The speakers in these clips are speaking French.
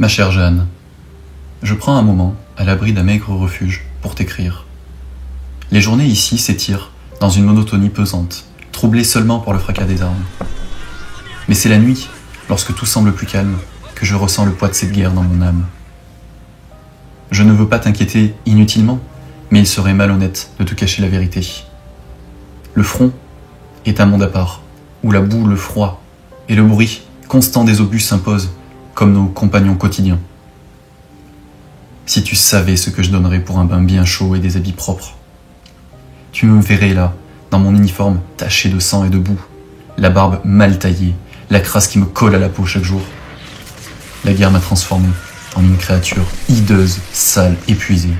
Ma chère Jeanne, je prends un moment à l'abri d'un maigre refuge pour t'écrire. Les journées ici s'étirent dans une monotonie pesante, troublée seulement par le fracas des armes. Mais c'est la nuit, lorsque tout semble plus calme, que je ressens le poids de cette guerre dans mon âme. Je ne veux pas t'inquiéter inutilement, mais il serait malhonnête de te cacher la vérité. Le front est un monde à part, où la boue, le froid et le bruit constant des obus s'imposent comme nos compagnons quotidiens. Si tu savais ce que je donnerais pour un bain bien chaud et des habits propres. Tu me verrais là, dans mon uniforme taché de sang et de boue, la barbe mal taillée, la crasse qui me colle à la peau chaque jour. La guerre m'a transformé en une créature hideuse, sale, épuisée.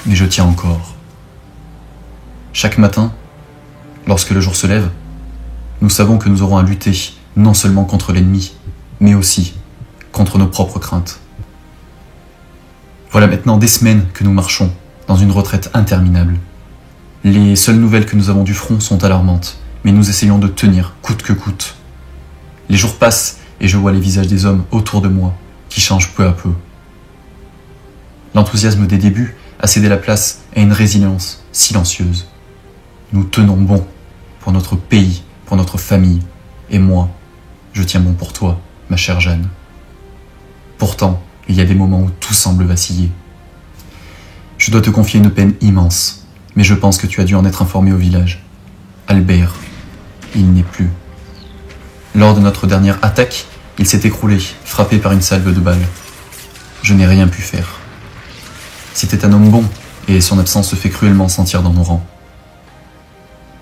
Mais je tiens encore. Chaque matin, lorsque le jour se lève, nous savons que nous aurons à lutter non seulement contre l'ennemi, mais aussi contre nos propres craintes. Voilà maintenant des semaines que nous marchons dans une retraite interminable. Les seules nouvelles que nous avons du front sont alarmantes, mais nous essayons de tenir coûte que coûte. Les jours passent et je vois les visages des hommes autour de moi qui changent peu à peu. L'enthousiasme des débuts a cédé la place à une résilience silencieuse. Nous tenons bon pour notre pays, pour notre famille, et moi, je tiens bon pour toi, ma chère Jeanne. Pourtant, il y a des moments où tout semble vaciller. Je dois te confier une peine immense, mais je pense que tu as dû en être informé au village. Albert, il n'est plus. Lors de notre dernière attaque, il s'est écroulé, frappé par une salve de balles. Je n'ai rien pu faire. C'était un homme bon, et son absence se fait cruellement sentir dans nos rangs.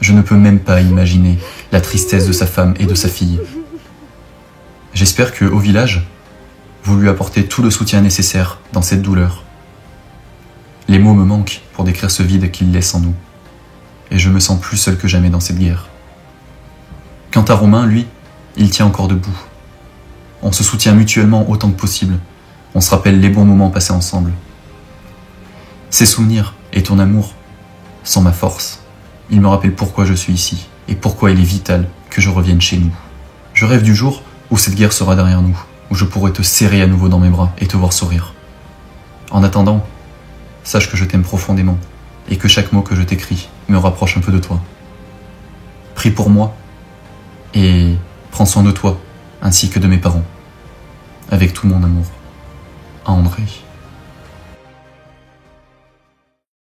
Je ne peux même pas imaginer la tristesse de sa femme et de sa fille. J'espère que, au village, vous lui apportez tout le soutien nécessaire dans cette douleur. Les mots me manquent pour décrire ce vide qu'il laisse en nous, et je me sens plus seul que jamais dans cette guerre. Quant à Romain, lui, il tient encore debout. On se soutient mutuellement autant que possible. On se rappelle les bons moments passés ensemble. Ces souvenirs et ton amour sont ma force. Ils me rappellent pourquoi je suis ici et pourquoi il est vital que je revienne chez nous. Je rêve du jour où cette guerre sera derrière nous, où je pourrai te serrer à nouveau dans mes bras et te voir sourire. En attendant, sache que je t'aime profondément et que chaque mot que je t'écris me rapproche un peu de toi. Prie pour moi et prends soin de toi ainsi que de mes parents. Avec tout mon amour. André.